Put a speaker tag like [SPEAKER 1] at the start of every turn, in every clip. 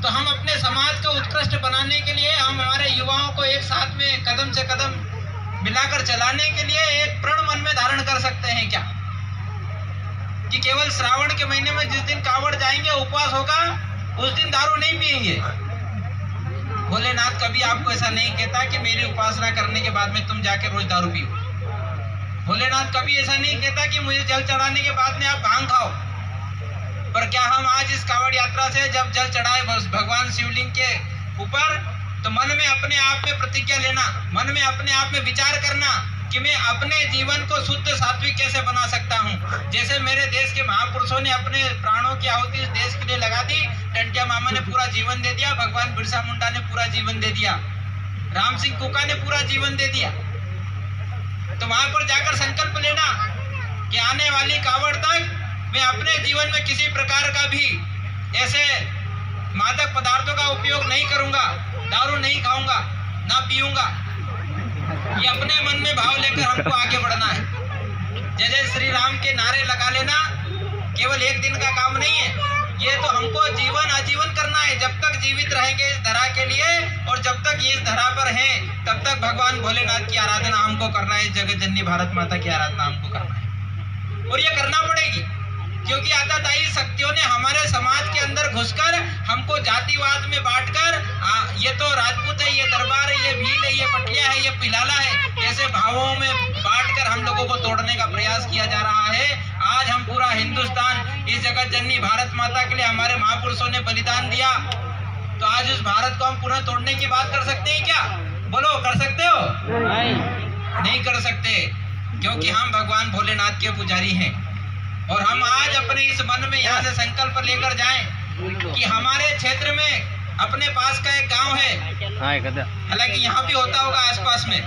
[SPEAKER 1] तो हम अपने समाज को उत्कृष्ट बनाने के लिए, हम हमारे युवाओं को एक साथ में कदम से कदम मिलाकर चलाने के लिए एक प्रण मन में धारण कर सकते हैं क्या कि केवल श्रावण के महीने में जिस दिन कांवड़ जाएंगे, उपवास होगा, उस दिन दारू नहीं पिएंगे। भोलेनाथ कभी आपको ऐसा नहीं कहता कि मेरी उपासना करने के बाद में तुम जाके रोज दारू पियो। भोलेनाथ कभी ऐसा नहीं कहता कि मुझे जल चढ़ाने के बाद में आप भांग खाओ। पर क्या हम आज इस कांवड़ यात्रा से जब जल चढ़ाए भगवान शिवलिंग के ऊपर, तो मन में अपने आप में प्रतिज्ञा लेना, मन में अपने आप में विचार करना कि मैं अपने जीवन को शुद्ध सात्विक कैसे बना सकता हूँ। जैसे मेरे देश के महापुरुषों ने अपने प्राणों की आहुति इस देश के लिए लगा दी, टंटिया मामा ने पूरा जीवन दे दिया, भगवान बिरसा मुंडा ने पूरा जीवन दे दिया, राम सिंह कुका ने पूरा जीवन दे दिया। तो वहां पर जाकर संकल्प लेना कि आने वाली कांवड़ तक मैं अपने जीवन में किसी प्रकार का भी ऐसे मादक पदार्थों का उपयोग नहीं करूंगा, दारू नहीं खाऊंगा, ना पीऊंगा। ये अपने मन में भाव लेकर हमको आगे बढ़ना है। जय जय श्री राम के नारे लगा लेना केवल एक दिन का काम नहीं है, ये तो हमको जीवन आजीवन करना है। जब तक जीवित रहेंगे इस धरा के लिए और जब तक ये इस धरा पर हैं, तब तक भगवान भोलेनाथ की आराधना हमको करना है, जगत जननी भारत माता की आराधना हमको करना है। और ये करना पड़ेगी क्योंकि आताताई शक्तियों ने हमारे समाज के अंदर घुसकर हमको जातिवाद में बांटकर, ये तो राजपूत है, ये दरबार है, ये भील है, ये पटिया है, ये पिलाला है, ऐसे भावों में बांटकर हम लोगों को तोड़ने का प्रयास किया जा रहा है। आज हम पूरा हिंदुस्तान इस जगत जननी भारत माता के लिए हमारे महापुरुषों ने बलिदान दिया, तो आज उस भारत को हम पुनः तोड़ने की बात कर सकते हैं क्या? बोलो, कर सकते हो? नहीं कर सकते, क्योंकि हम भगवान भोलेनाथ के पुजारी हैं। और हम आज अपने इस मन में यहाँ से संकल्प लेकर जाएं कि हमारे क्षेत्र में अपने पास का एक गांव है, हालांकि यहाँ भी होता होगा आसपास में,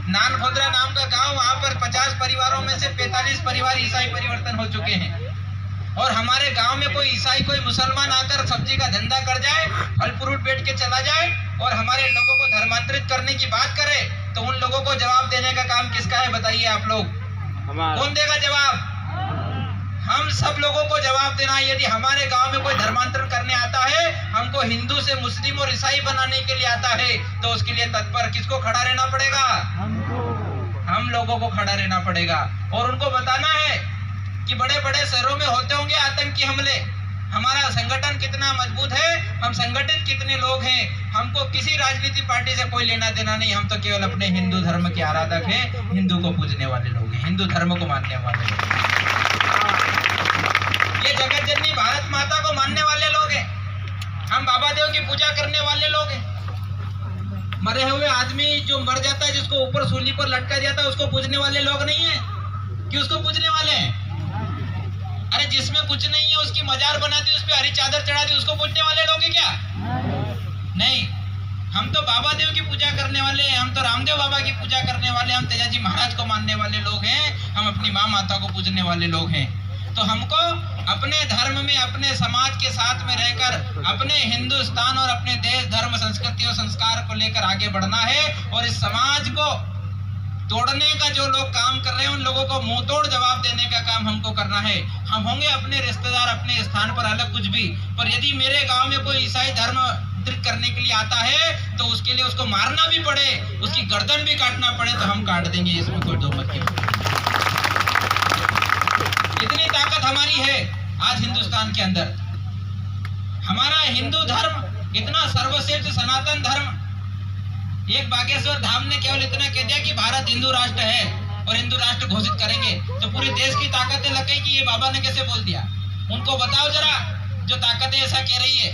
[SPEAKER 1] नानखोदरा नाम का गांव, वहाँ पर 50 परिवारों में से 45 परिवार ईसाई परिवर्तन हो चुके हैं। और हमारे गांव में कोई ईसाई, कोई मुसलमान आकर सब्जी का धंधा कर जाए, फल फ्रूट बेच के चला जाए और हमारे लोगों को धर्मांतरित करने की बात करे, तो उन लोगों को जवाब देने का काम किसका है बताइए आप लोग? कौन देगा जवाब? हम सब लोगों को जवाब देना है। यदि हमारे गांव में कोई धर्मांतरण करने आता है, हमको हिंदू से मुस्लिम और ईसाई बनाने के लिए आता है, तो उसके लिए तत्पर किसको खड़ा रहना पड़ेगा? हम लोगों को खड़ा रहना पड़ेगा। और उनको बताना है कि बड़े बड़े शहरों में होते होंगे आतंकी हमले, हमारा संगठन कितना मजबूत है, हम संगठित कितने लोग हैं, हमको किसी राजनीतिक पार्टी से कोई लेना देना नहीं। हम तो केवल अपने हिंदू धर्म के आराधक हैं, हिंदू को पूजने वाले लोग हैं, हिंदू धर्म को मानने वाले लोग हैं, ये जगत जननी भारत माता को मानने वाले लोग हैं, हम बाबा देव की पूजा करने वाले लोग हैं। मरे हुए आदमी जो मर जाता है, जिसको ऊपर सूली पर लटका जाता है, उसको पूजने वाले लोग नहीं है कि उसको पूजने वाले हैं? अरे जिसमें कुछ नहीं है उसकी मजार बना दी, उस पर हरी चादर चढ़ा दी, उसको पूजने वाले लोग हैं क्या? नहीं, हम तो बाबा देव की पूजा करने वाले हैं, हम तो रामदेव बाबा की पूजा करने वाले, हम तेजाजी महाराज को मानने वाले लोग हैं, हम अपनी माँ माता को पूजने वाले लोग हैं। तो हमको अपने धर्म में, अपने समाज के साथ में रहकर अपने हिंदुस्तान और अपने देश, धर्म, संस्कृति और संस्कार को लेकर आगे बढ़ना है। और इस समाज को तोड़ने का जो लोग काम कर रहे हैं, उन लोगों को मुंह तोड़ जवाब देने का काम हमको करना है। हम होंगे अपने रिश्तेदार अपने स्थान पर अलग कुछ भी, पर यदि मेरे गांव में कोई ईसाई धर्म करने के लिए आता है, तो उसके लिए उसको मारना भी पड़े, उसकी गर्दन भी काटना पड़े, तो हम काट देंगे, इसमें कोई दो मत की। इतनी ताकत हमारी है आज हिंदुस्तान के अंदर। हमारा हिंदू धर्म इतना सर्वश्रेष्ठ सनातन धर्म, एक बागेश्वर धाम ने केवल इतना कह दिया कि भारत हिंदू राष्ट्र है और हिंदू राष्ट्र घोषित करेंगे, तो पूरे देश की ताकतें लग गई कि ये बाबा ने कैसे बोल दिया। उनको बताओ जरा, जो ताकतें ऐसा कह रही है,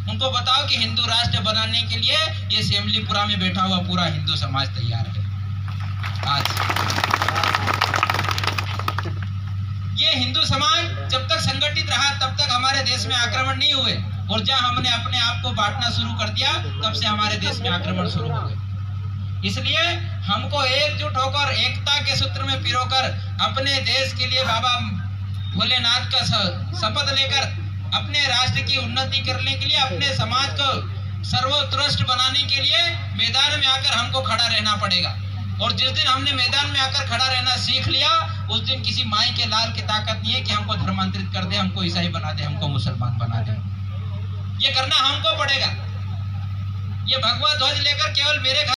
[SPEAKER 1] उनको बताओ कि हिंदू राष्ट्र बनाने के लिए ये सेमलीपुरा में बैठा हुआ पूरा हिंदू समाज तैयार है। आज ये हिंदू समाज जब तक संगठित रहा, तब तक हमारे देश में आक्रमण नहीं हुए, और जब हमने अपने आप को बांटना शुरू कर दिया, तब से हमारे देश में आक्रमण शुरू हो गए। इसलिए हमको एकजुट होकर, एकता के सूत्र में पिरोकर, अपने देश के लिए बाबा भोलेनाथ का शपथ लेकर, अपने राष्ट्र की उन्नति करने के लिए, अपने समाज को सर्वोत्कृष्ट बनाने के लिए मैदान में आकर हमको खड़ा रहना पड़ेगा। और जिस दिन हमने मैदान में आकर खड़ा रहना सीख लिया, उस दिन किसी माई के लाल की ताकत नहीं है कि हमको धर्मांतरित कर दे, हमको ईसाई बना दे, हमको मुसलमान बना दे। ये करना हमको पड़ेगा। ये भगवा ध्वज लेकर केवल मेरे घर